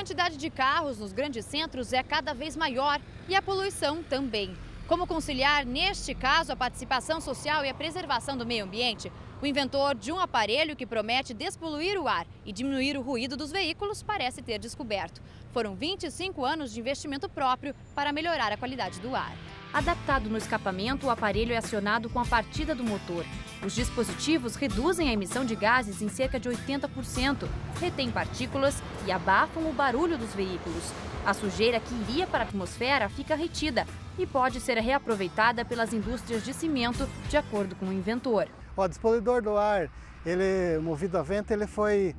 quantidade de carros nos grandes centros é cada vez maior e a poluição também. Como conciliar, neste caso, a participação social e a preservação do meio ambiente? O inventor de um aparelho que promete despoluir o ar e diminuir o ruído dos veículos parece ter descoberto. Foram 25 anos de investimento próprio para melhorar a qualidade do ar. Adaptado no escapamento, o aparelho é acionado com a partida do motor. Os dispositivos reduzem a emissão de gases em cerca de 80%, retêm partículas e abafam o barulho dos veículos. A sujeira que iria para a atmosfera fica retida e pode ser reaproveitada pelas indústrias de cimento, de acordo com o inventor. O despoluidor do ar, ele movido a vento, ele foi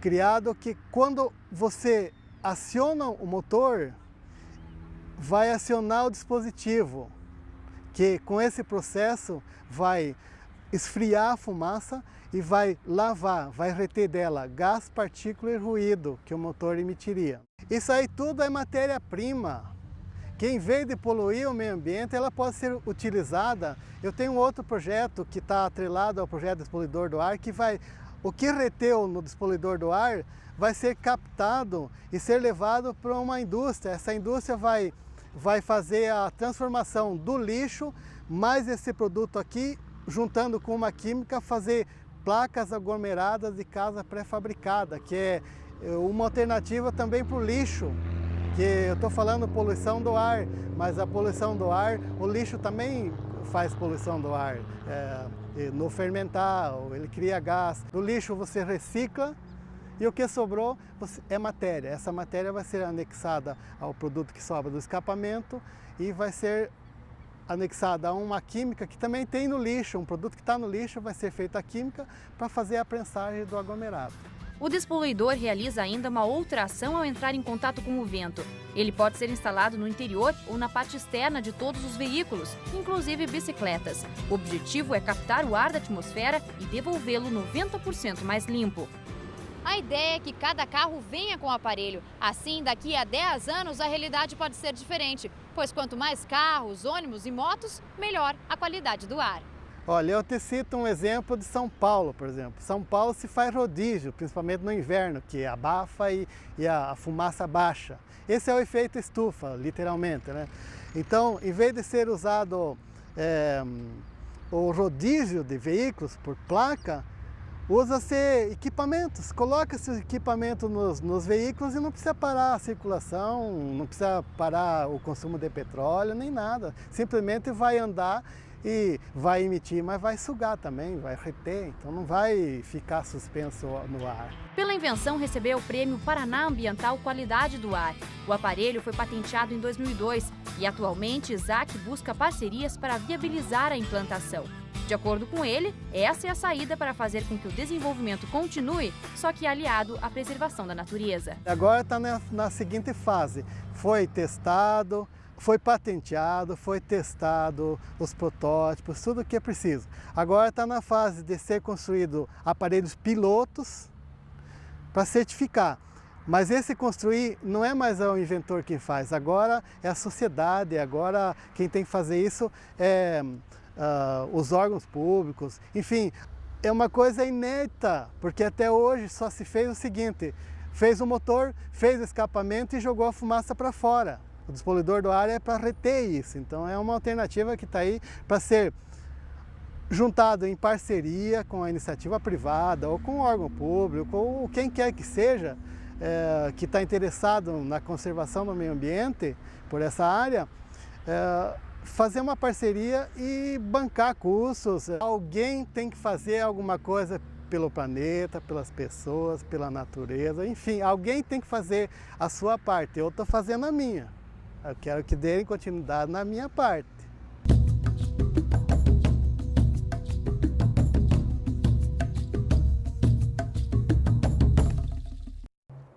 criado que quando você aciona o motor, vai acionar o dispositivo, que com esse processo vai esfriar a fumaça e vai lavar, vai reter dela gás, partícula e ruído que o motor emitiria. Isso aí tudo é matéria-prima, que em vez de poluir o meio ambiente, ela pode ser utilizada. Eu tenho um outro projeto que está atrelado ao projeto Despoluidor do Ar, que o que reteu no despoluidor do ar vai ser captado e ser levado para uma indústria. Essa indústria vai fazer a transformação do lixo, mais esse produto aqui, juntando com uma química, fazer placas aglomeradas de casa pré-fabricada, que é uma alternativa também para o lixo, que eu estou falando poluição do ar, mas a poluição do ar, o lixo também faz poluição do ar. No fermentar, ele cria gás. Do lixo você recicla e o que sobrou é matéria. Essa matéria vai ser anexada ao produto que sobra do escapamento e vai ser anexada a uma química que também tem no lixo. Um produto que está no lixo vai ser feita a química para fazer a prensagem do aglomerado. O despoluidor realiza ainda uma outra ação ao entrar em contato com o vento. Ele pode ser instalado no interior ou na parte externa de todos os veículos, inclusive bicicletas. O objetivo é captar o ar da atmosfera e devolvê-lo 90% mais limpo. A ideia é que cada carro venha com o aparelho. Assim, daqui a 10 anos, a realidade pode ser diferente, pois quanto mais carros, ônibus e motos, melhor a qualidade do ar. Olha, eu te cito um exemplo de São Paulo, por exemplo. São Paulo se faz rodízio, principalmente no inverno, que abafa e a fumaça baixa. Esse é o efeito estufa, literalmente, né? Então, em vez de ser usado o rodízio de veículos por placa, usa-se equipamentos, coloca-se equipamento nos veículos e não precisa parar a circulação, não precisa parar o consumo de petróleo, nem nada. Simplesmente vai andar e vai emitir, mas vai sugar também, vai reter, então não vai ficar suspenso no ar. Pela invenção, recebeu o prêmio Paraná Ambiental Qualidade do Ar. O aparelho foi patenteado em 2002 e atualmente Isaac busca parcerias para viabilizar a implantação. De acordo com ele, essa é a saída para fazer com que o desenvolvimento continue, só que aliado à preservação da natureza. Agora está na seguinte fase, foi testado, foi patenteado, foi testado os protótipos, tudo o que é preciso. Agora está na fase de ser construído aparelhos pilotos para certificar. Mas esse construir não é mais o inventor quem faz, agora é a sociedade, agora quem tem que fazer isso é os órgãos públicos. Enfim, é uma coisa inédita, porque até hoje só se fez o seguinte, fez o motor, fez o escapamento e jogou a fumaça para fora. O despoluidor do ar é para reter isso, então é uma alternativa que está aí para ser juntado em parceria com a iniciativa privada ou com o órgão público ou quem quer que seja que está interessado na conservação do meio ambiente por essa área, fazer uma parceria e bancar custos. Alguém tem que fazer alguma coisa pelo planeta, pelas pessoas, pela natureza, enfim, alguém tem que fazer a sua parte, eu estou fazendo a minha. Eu quero que deem continuidade na minha parte.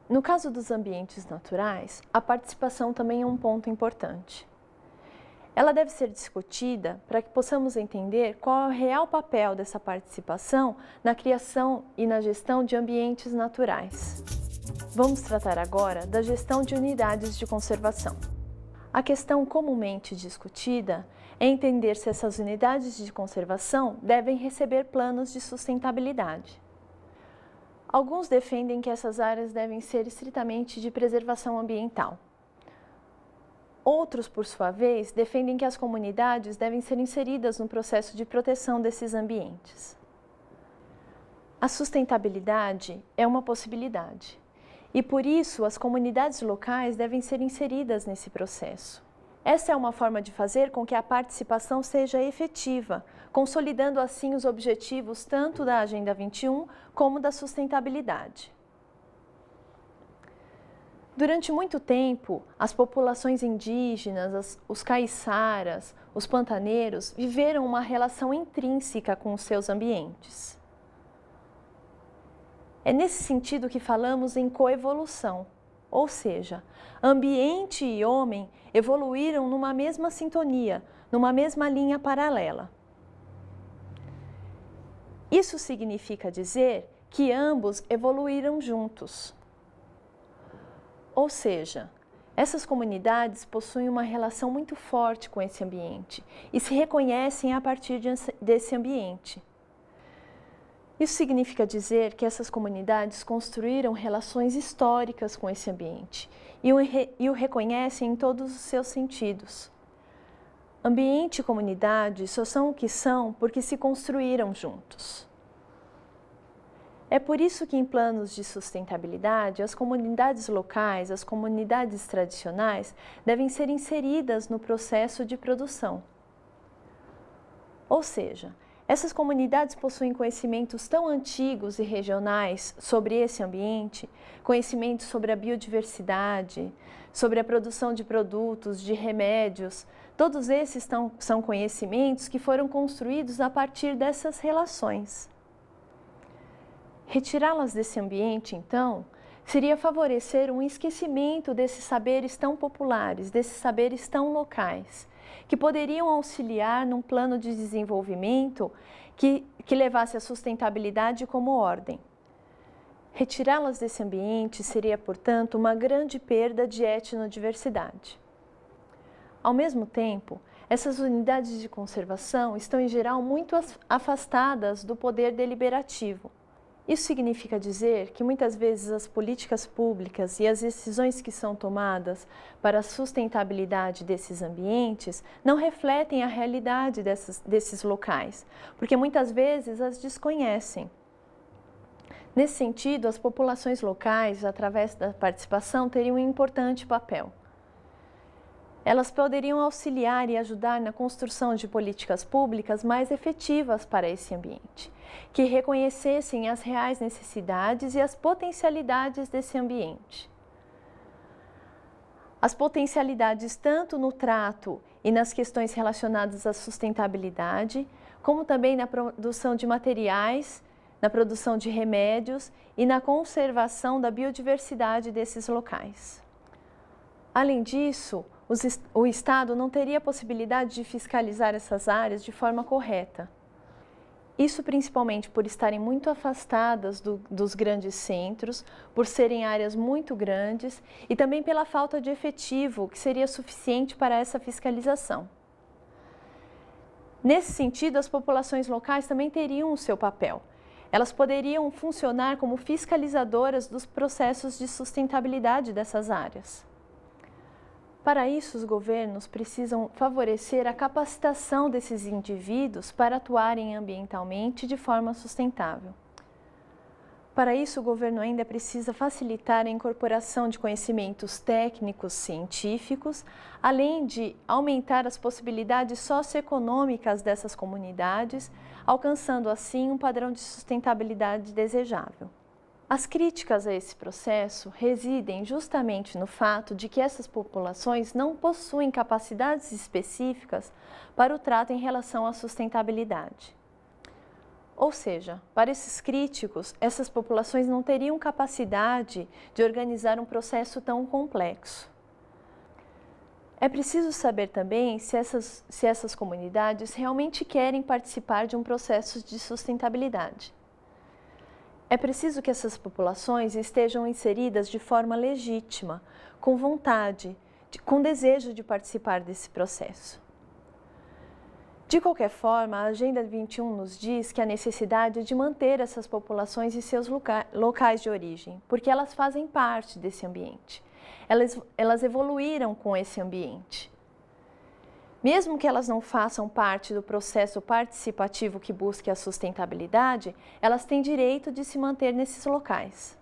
No caso dos ambientes naturais, a participação também é um ponto importante. Ela deve ser discutida para que possamos entender qual é o real papel dessa participação na criação e na gestão de ambientes naturais. Vamos tratar agora da gestão de unidades de conservação. A questão comumente discutida é entender se essas unidades de conservação devem receber planos de sustentabilidade. Alguns defendem que essas áreas devem ser estritamente de preservação ambiental. Outros, por sua vez, defendem que as comunidades devem ser inseridas no processo de proteção desses ambientes. A sustentabilidade é uma possibilidade e, por isso, as comunidades locais devem ser inseridas nesse processo. Essa é uma forma de fazer com que a participação seja efetiva, consolidando assim os objetivos tanto da Agenda 21 como da sustentabilidade. Durante muito tempo, as populações indígenas, os caiçaras, os pantaneiros viveram uma relação intrínseca com os seus ambientes. É nesse sentido que falamos em coevolução, ou seja, ambiente e homem evoluíram numa mesma sintonia, numa mesma linha paralela. Isso significa dizer que ambos evoluíram juntos. Ou seja, essas comunidades possuem uma relação muito forte com esse ambiente e se reconhecem a partir desse ambiente. Isso significa dizer que essas comunidades construíram relações históricas com esse ambiente e o reconhecem em todos os seus sentidos. Ambiente e comunidade só são o que são porque se construíram juntos. É por isso que em planos de sustentabilidade, as comunidades locais, as comunidades tradicionais, devem ser inseridas no processo de produção. Ou seja, essas comunidades possuem conhecimentos tão antigos e regionais sobre esse ambiente, conhecimentos sobre a biodiversidade, sobre a produção de produtos, de remédios. Todos esses são conhecimentos que foram construídos a partir dessas relações. Retirá-las desse ambiente, então, seria favorecer um esquecimento desses saberes tão populares, desses saberes tão locais, que poderiam auxiliar num plano de desenvolvimento que levasse a sustentabilidade como ordem. Retirá-las desse ambiente seria, portanto, uma grande perda de etnodiversidade. Ao mesmo tempo, essas unidades de conservação estão, em geral, muito afastadas do poder deliberativo. Isso significa dizer que muitas vezes as políticas públicas e as decisões que são tomadas para a sustentabilidade desses ambientes não refletem a realidade desses locais, porque muitas vezes as desconhecem. Nesse sentido, as populações locais, através da participação, teriam um importante papel. Elas poderiam auxiliar e ajudar na construção de políticas públicas mais efetivas para esse ambiente, que reconhecessem as reais necessidades e as potencialidades desse ambiente. As potencialidades tanto no trato e nas questões relacionadas à sustentabilidade, como também na produção de materiais, na produção de remédios e na conservação da biodiversidade desses locais. Além disso, o Estado não teria a possibilidade de fiscalizar essas áreas de forma correta. Isso principalmente por estarem muito afastadas dos grandes centros, por serem áreas muito grandes e também pela falta de efetivo que seria suficiente para essa fiscalização. Nesse sentido, as populações locais também teriam o seu papel. Elas poderiam funcionar como fiscalizadoras dos processos de sustentabilidade dessas áreas. Para isso, os governos precisam favorecer a capacitação desses indivíduos para atuarem ambientalmente de forma sustentável. Para isso, o governo ainda precisa facilitar a incorporação de conhecimentos técnicos científicos, além de aumentar as possibilidades socioeconômicas dessas comunidades, alcançando assim um padrão de sustentabilidade desejável. As críticas a esse processo residem justamente no fato de que essas populações não possuem capacidades específicas para o trato em relação à sustentabilidade. Ou seja, para esses críticos, essas populações não teriam capacidade de organizar um processo tão complexo. É preciso saber também se essas comunidades realmente querem participar de um processo de sustentabilidade. É preciso que essas populações estejam inseridas de forma legítima, com vontade, com desejo de participar desse processo. De qualquer forma, a Agenda 21 nos diz que há necessidade de manter essas populações em seus locais de origem, porque elas fazem parte desse ambiente. Elas evoluíram com esse ambiente. Mesmo que elas não façam parte do processo participativo que busque a sustentabilidade, elas têm direito de se manter nesses locais.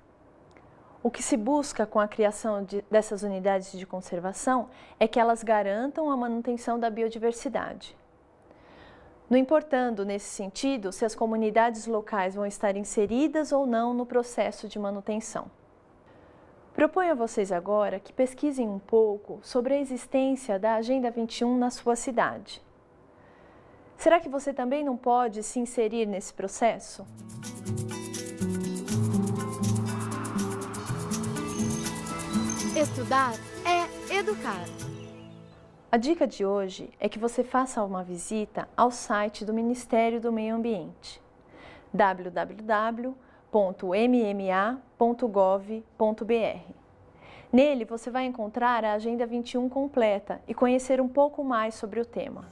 O que se busca com a criação dessas unidades de conservação é que elas garantam a manutenção da biodiversidade. Não importando, nesse sentido, se as comunidades locais vão estar inseridas ou não no processo de manutenção. Proponho a vocês agora que pesquisem um pouco sobre a existência da Agenda 21 na sua cidade. Será que você também não pode se inserir nesse processo? Estudar é educar. A dica de hoje é que você faça uma visita ao site do Ministério do Meio Ambiente, www.mma.gov.br. Nele você vai encontrar a Agenda 21 completa e conhecer um pouco mais sobre o tema.